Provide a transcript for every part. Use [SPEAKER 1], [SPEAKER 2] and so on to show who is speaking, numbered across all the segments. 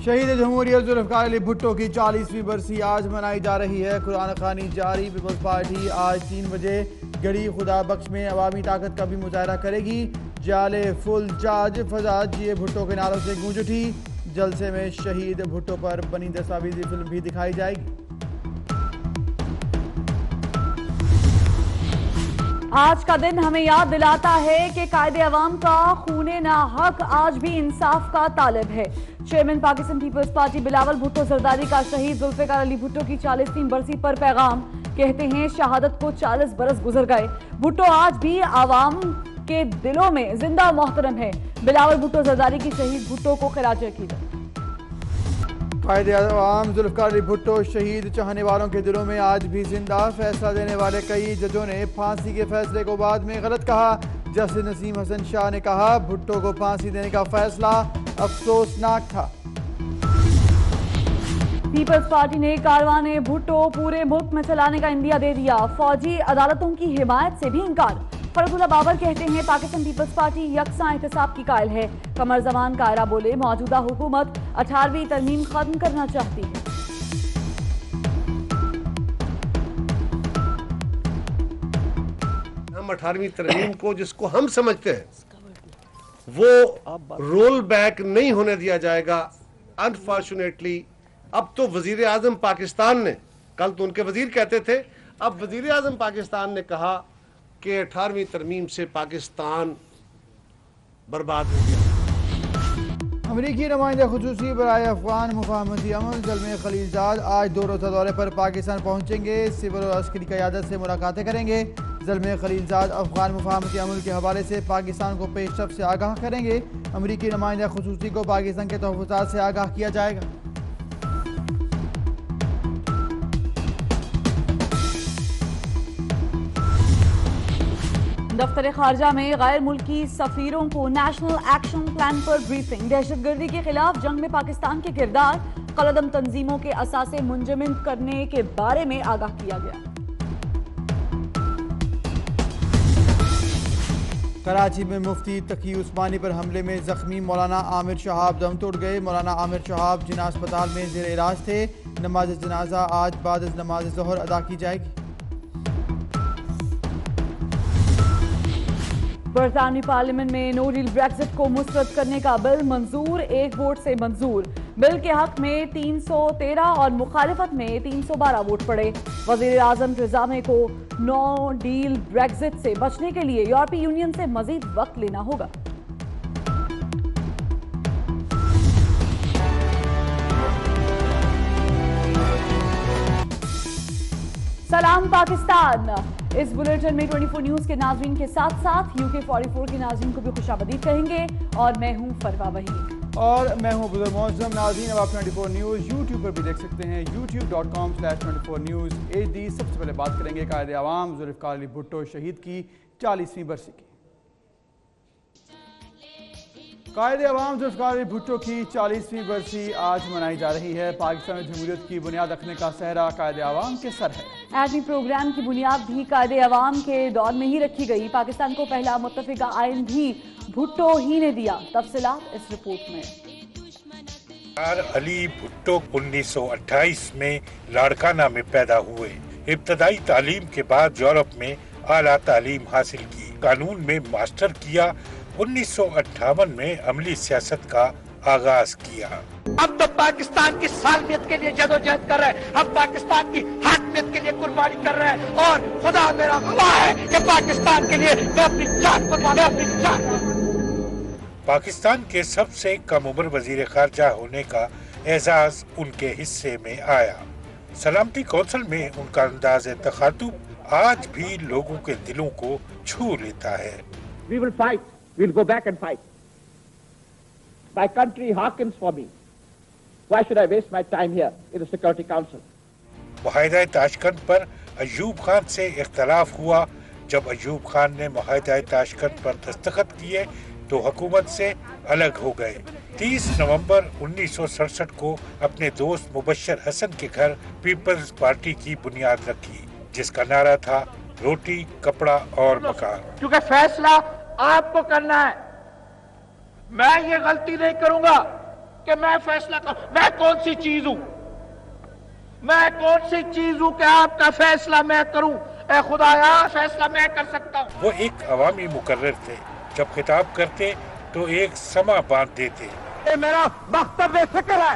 [SPEAKER 1] شہید جمہوریت ذوالفقار علی بھٹو کی 40ویں برسی آج منائی جا رہی ہے۔ قرآن خوانی جاری۔ پیپلز پارٹی آج 3 بجے گڑھی خدا بخش میں عوامی طاقت کا بھی مظاہرہ کرے گی۔ جالے فل چارج فضا جیے بھٹو کے نعروں سے گونج اٹھی۔ جلسے میں شہید بھٹو پر بنی دستاویزی فلم بھی دکھائی جائے گی۔
[SPEAKER 2] آج کا دن ہمیں یاد دلاتا ہے کہ قائد عوام کا خون ناحق آج بھی انصاف کا طالب ہے۔ Chairman Pakistan Peoples Party Bilawal Bhutto Zardari کا شہید ذوالفقار علی بھٹو کی 40ویں برسی پر پیغام، کہتے ہیں شہادت کو 40 برس گزر گئے، بھٹو آج بھی عوام کے دلوں میں زندہ محترم ہے۔ بلاول بھٹو زرداری کی شہید بھٹو کو خراج عقیدت۔
[SPEAKER 1] قائد عوام ذوالفقار علی بھٹو شہید چاہنے والوں کے دلوں میں آج بھی زندہ۔ فیصلہ دینے والے کئی ججوں نے پھانسی کے فیصلے کو بعد میں غلط کہا۔ جسٹس نسیم حسن شاہ نے کہا بھٹو کو پھانسی دینے کا فیصلہ افسوسناک تھا۔
[SPEAKER 2] پیپلز پارٹی نے کاروان بھٹو پورے ملک میں چلانے کا عندیہ دے دیا۔ فوجی عدالتوں کی حمایت سے بھی انکار۔ فرد اللہ بابر کہتے ہیں پاکستان پیپلز پارٹی یکساں احتساب کی قائل ہے۔ قمر زمان کائرہ بولے موجودہ حکومت 18ویں ترمیم ختم کرنا چاہتی ہے۔
[SPEAKER 3] ہم 18ویں ترمیم کو جس کو ہم سمجھتے ہیں وہ رول بیک نہیں ہونے دیا جائے گا۔ انفارچونیٹلی اب تو وزیر اعظم پاکستان نے، کل تو ان کے وزیر کہتے تھے، اب وزیر اعظم پاکستان نے کہا کہ 18ویں ترمیم سے پاکستان برباد ہو گیا۔
[SPEAKER 1] امریکی نمائندہ خصوصی برائے افغان مفاہمتی عمل زلمے خلیلزاد آج 2 روزہ دورے پر پاکستان پہنچیں گے۔ سول اور عسکری قیادت سے ملاقاتیں کریں گے۔ زلمے خلیلزاد افغان مفاہمتی عمل کے حوالے سے پاکستان کو پیش رفت سے آگاہ کریں گے۔ امریکی نمائندہ خصوصی کو پاکستان کے تحفظات سے آگاہ کیا جائے گا۔
[SPEAKER 2] دفتر خارجہ میں غیر ملکی سفیروں کو نیشنل ایکشن پلان پر بریفنگ۔ دہشت گردی کے خلاف جنگ میں پاکستان کے کردار، قلعدم تنظیموں کے اثاثے منجمد کرنے کے بارے میں آگاہ کیا گیا۔
[SPEAKER 1] کراچی میں مفتی تقی عثمانی پر حملے میں زخمی مولانا عامر شہاب دم توڑ گئے۔ مولانا عامر شہاب جناح اسپتال میں زیر علاج تھے۔ نماز جنازہ آج بعد از نماز ظہر ادا کی جائے گی۔
[SPEAKER 2] برطانوی پارلیمنٹ میں نو ڈیل بریگزٹ کو مسترد کرنے کا بل منظور، 1 ووٹ سے منظور۔ بل کے حق میں 313 اور مخالفت میں 312 ووٹ پڑے۔ وزیر اعظم ٹریزا مے کو نو ڈیل بریگزٹ سے بچنے کے لیے یورپی یونین سے مزید وقت لینا ہوگا۔ سلام پاکستان، اس بلیٹن میں 24 نیوز کے ناظرین کے ساتھ ساتھ UK 44 کے ناظرین کو بھی خوش آمدید کہیں گے، اور میں ہوں فروا وحید
[SPEAKER 1] اور میں ہوں بزرگ معظم ناظرین۔ اب آپ 24 نیوز یوٹیوب پر بھی دیکھ سکتے ہیں، youtube.com/24 news۔ سب سے پہلے بات کریں گے قائد عوام ذوالفقار علی بھٹو شہید کی 40ویں برسی کی۔ قائد عوام ذوالفقار علی بھٹو کی 40ویں برسی آج منائی جا رہی ہے۔ پاکستان جمہوریت کی بنیاد رکھنے کا صحرا قائد عوام کے سر ہے۔
[SPEAKER 2] ایٹمی پروگرام کی بنیاد بھی قائد عوام کے دور میں ہی رکھی گئی۔ پاکستان کو پہلا متفقہ آئین بھی بھٹو ہی نے دیا۔ تفصیلات اس رپورٹ میں۔
[SPEAKER 4] علی بھٹو 1928 میں لاڑکانہ میں پیدا ہوئے۔ ابتدائی تعلیم کے بعد یورپ میں اعلیٰ تعلیم حاصل کی۔ قانون میں ماسٹر کیا۔ 1958 میں عملی سیاست کا آغاز کیا۔
[SPEAKER 5] ہم تو پاکستان کی سالمیت کے لیے جدوجہد کر رہے ہیں، ہم پاکستان کی حاکمیت کے لیے قربانی کر رہے ہیں، اور خدا میرا گواہ ہے کہ پاکستان کے لیے میں اپنی جان قربان، اپنی جان۔
[SPEAKER 4] پاکستان کے سب سے کم عمر وزیر خارجہ ہونے کا اعزاز ان کے حصے میں آیا۔ سلامتی کونسل میں ان کا انداز تخاطب آج بھی لوگوں کے دلوں کو چھو لیتا ہے۔
[SPEAKER 5] We will fight. We'll go back and fight. My country hearkens for me. Why should I waste my time here in the Security Council?
[SPEAKER 4] معاہدہ تاشکند پر ایوب خان سے اختلاف ہوا۔ جب ایوب خان نے معاہدہ تاشکند پر دستخط کیے تو حکومت سے الگ ہو گئے۔ 30 نومبر 1967 کو اپنے دوست مبشر حسن کے گھر پیپلز پارٹی کی بنیاد رکھی، جس کا نعرہ تھا روٹی، کپڑا اور مکان۔
[SPEAKER 5] کیونکہ فیصلہ آپ کو کرنا ہے، میں یہ غلطی نہیں کروں گا کہ میں فیصلہ کروں. میں کون سی چیز ہوں؟ میں کون سی چیز ہوں کہ آپ کا فیصلہ میں کروں؟ اے خدایا فیصلہ میں کر سکتا ہوں.
[SPEAKER 4] وہ ایک عوامی مقرر تھے. جب خطاب کرتے تو ایک سما باندھ دیتے.
[SPEAKER 5] یہ میرا مکتب فکر ہے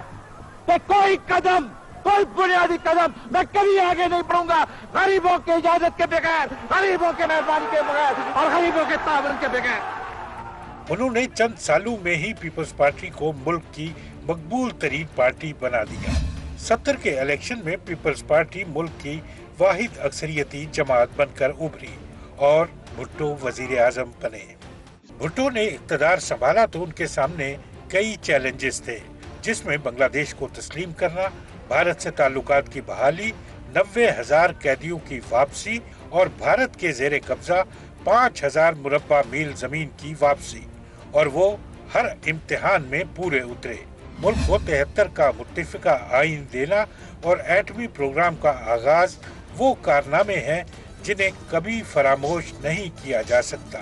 [SPEAKER 5] کہ کوئی قدم، کوئی بنیادی قدم میں کبھی آگے نہیں بڑھوں گا غریبوں کی اجازت کے بغیر، غریبوں کے مہربانی کے بغیر اور غریبوں کے تعاون کے بغیر.
[SPEAKER 4] انہوں نے چند سالوں میں ہی پیپلز پارٹی کو ملک کی مقبول ترین پارٹی بنا دیا. 70 کے الیکشن میں پیپلز پارٹی ملک کی واحد اکثریتی جماعت بن کر ابھری اور بھٹو وزیر اعظم بنے. بھٹو نے اقتدار سنبھالا تو ان کے سامنے کئی چیلنجز تھے، جس میں بنگلہ دیش کو تسلیم کرنا، بھارت سے تعلقات کی بحالی، 90,000 قیدیوں کی واپسی اور بھارت کے زیر قبضہ 5,000 مربع میل زمین کی واپسی. اور وہ ہر امتحان میں پورے اترے. ملک کو 73 کا متفقہ آئین دینا اور ایٹمی پروگرام کا آغاز وہ کارنامے ہیں جنہیں کبھی فراموش نہیں کیا جا سکتا.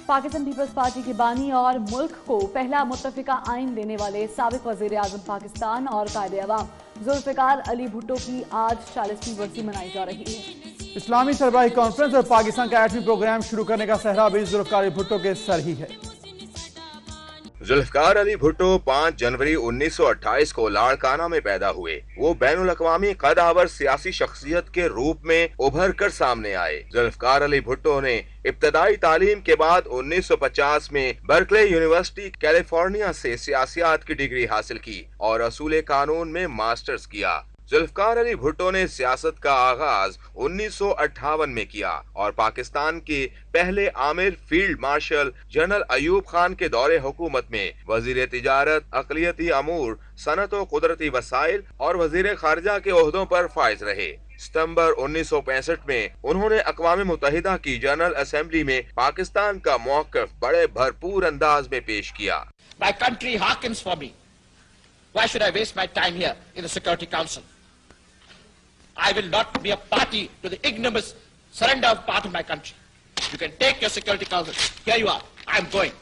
[SPEAKER 2] پاکستان پیپلز پارٹی کے بانی اور ملک کو پہلا متفقہ آئین دینے والے سابق وزیر اعظم پاکستان اور قائد عوام ذوالفقار علی بھٹو کی آج 40ویں برسی منائی جا رہی ہے.
[SPEAKER 1] اسلامی سربراہی کانفرنس اور پاکستان کا ایٹمی پروگرام شروع کرنے کا صحرا بھی ذوالفقار علی بھٹو کے سر ہی ہے.
[SPEAKER 6] ذوالفقار علی بھٹو 5 جنوری 1928 کو لاڑکانہ میں پیدا ہوئے. وہ بین الاقوامی قدآور سیاسی شخصیت کے روپ میں ابھر کر سامنے آئے. ذوالفقار علی بھٹو نے ابتدائی تعلیم کے بعد 1950 میں برکلے یونیورسٹی کیلیفورنیا سے سیاسیات کی ڈگری حاصل کی اور اصول قانون میں ماسٹرز کیا. ذوالفقار علی بھٹو نے سیاست کا آغاز 1958 میں کیا اور پاکستان کے پہلے عامر field marshal general Ayub Khan کے دور حکومت میں وزیر تجارت، اقلیتی امور، صنعت و قدرتی وسائل اور وزیر خارجہ کے عہدوں پر فائز رہے. ستمبر 1965 میں انہوں نے اقوام متحدہ کی جنرل اسمبلی میں پاکستان کا موقف بڑے بھرپور انداز میں پیش کیا.
[SPEAKER 5] My country hearkens for me. Why should I waste my time here in the Security Council? I will not be a party to the ignominious surrender of part of my country. You can take your Security Council. Here you are. I am going.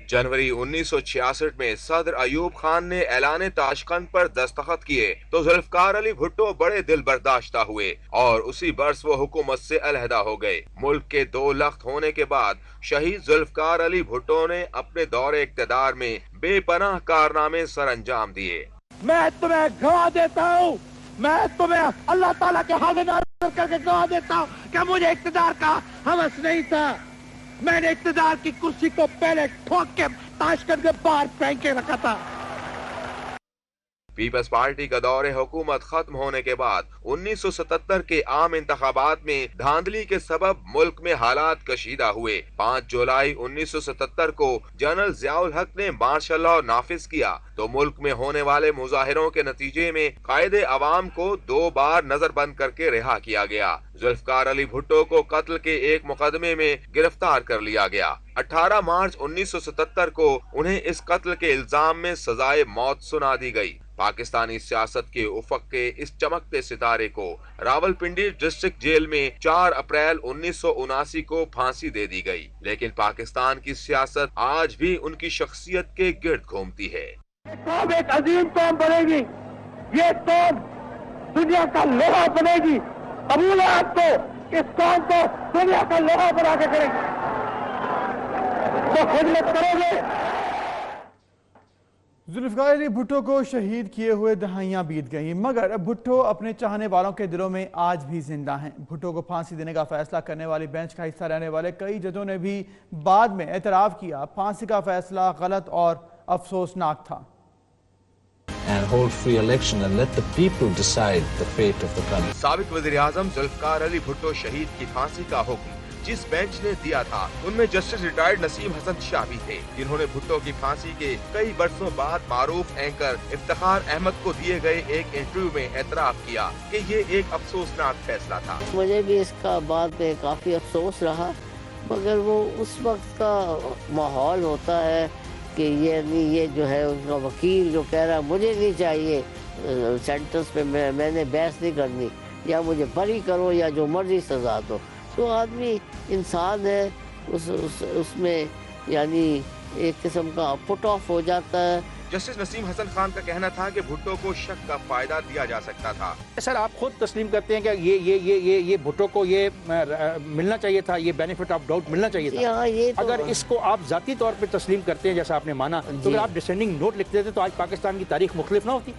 [SPEAKER 6] جنوری 1966 میں صدر ایوب خان نے اعلان تاشقند پر دستخط کیے تو ذوالفقار علی بھٹو بڑے دل برداشتہ ہوئے اور اسی برس وہ حکومت سے علیحدہ ہو گئے. ملک کے 2 لخت ہونے کے بعد شہید ذوالفقار علی بھٹو نے اپنے دور اقتدار میں بے پناہ کارنامے سر انجام دیے.
[SPEAKER 5] میں تمہیں گواہ دیتا ہوں، میں تمہیں اللہ تعالیٰ کے حاضر ناظر کر کے گواہ دیتا ہوں کہ مجھے اقتدار کا ہوس نہیں تھا. میں نے اقتدار کی کرسی کو پہلے ٹھوک کے تاشقند کے باہر پھینک کے رکھا تھا.
[SPEAKER 6] پیپلز پارٹی کا دور حکومت ختم ہونے کے بعد 1977 کے عام انتخابات میں دھاندلی کے سبب ملک میں حالات کشیدہ ہوئے. 5 جولائی 1977 کو جنرل ضیاء الحق نے مارشل لاء نافذ کیا تو ملک میں ہونے والے مظاہروں کے نتیجے میں قائد عوام کو 2 بار نظر بند کر کے رہا کیا گیا. ذوالفقار علی بھٹو کو قتل کے ایک مقدمے میں گرفتار کر لیا گیا. 18 مارچ 1977 کو انہیں اس قتل کے الزام میں سزائے موت سنا دی گئی. پاکستانی سیاست کے افق کے اس چمکتے ستارے کو راولپنڈی ڈسٹرکٹ جیل میں 4 اپریل 1979 کو پھانسی دے دی گئی. لیکن پاکستان کی سیاست آج بھی ان کی شخصیت کے گرد گھومتی ہے.
[SPEAKER 5] قوم ایک عظیم قوم بنے گی، یہ قوم دنیا کا لوہا بنے گی. قبول ہے آپ کو؟ اس قوم کو دنیا کا لوہا بنا کے کریں گے تو خدمت کرو گے.
[SPEAKER 1] ذوالفقار علی بھٹو کو شہید کیے ہوئے دہائیاں بیت گئیں، مگر بھٹو اپنے چاہنے والوں کے دلوں میں آج بھی زندہ ہیں. بھٹو کو پھانسی دینے کا فیصلہ کرنے والی بینچ کا حصہ رہنے والے کئی ججوں نے بھی بعد میں اعتراف کیا پھانسی کا فیصلہ غلط اور افسوسناک تھا.
[SPEAKER 7] And hold free election and let the people decide the fate of the country.
[SPEAKER 6] سابق وزیر اعظم ذوالفقار علی بھٹو شہید کی پھانسی کا حکم جس بینچ نے دیا تھا ان میں جسٹس ریٹائرڈ نسیم حسن شاہ بھی تھے، جنہوں نے بھٹو کی پھانسی کے کئی برسوں بعد معروف اینکر افتخار احمد کو دیے گئے ایک انٹرویو میں اعتراف کیا کہ یہ ایک افسوسناک فیصلہ تھا.
[SPEAKER 8] مجھے بھی اس کا بعد میں کافی افسوس رہا، مگر وہ اس وقت کا ماحول ہوتا ہے کہ یہ جو ہے اس کا وکیل جو کہہ رہا ہے مجھے نہیں چاہیے سینٹنس پہ میں نے بحث نہیں کرنی، یا مجھے بری کرو یا جو مرضی سزا دو. تو آدمی انسان ہے، اس میں یعنی ایک قسم کا پٹ آف ہو جاتا ہے۔
[SPEAKER 6] جسٹس نسیم حسن خان کا کہنا تھا کہ بھٹو کو شک کا فائدہ دیا جا سکتا تھا۔
[SPEAKER 9] سر آپ خود تسلیم کرتے ہیں کہ یہ بھٹو کو یہ ملنا چاہیے تھا، یہ بینیفٹ آف ڈاؤٹ ملنا چاہیے تھا؟ اگر اس کو آپ ذاتی طور پہ تسلیم کرتے ہیں جیسا آپ نے مانا، تو اگر آپ ڈسینڈنگ نوٹ لکھتے تھے تو آج پاکستان کی تاریخ مختلف نہ ہوتی؟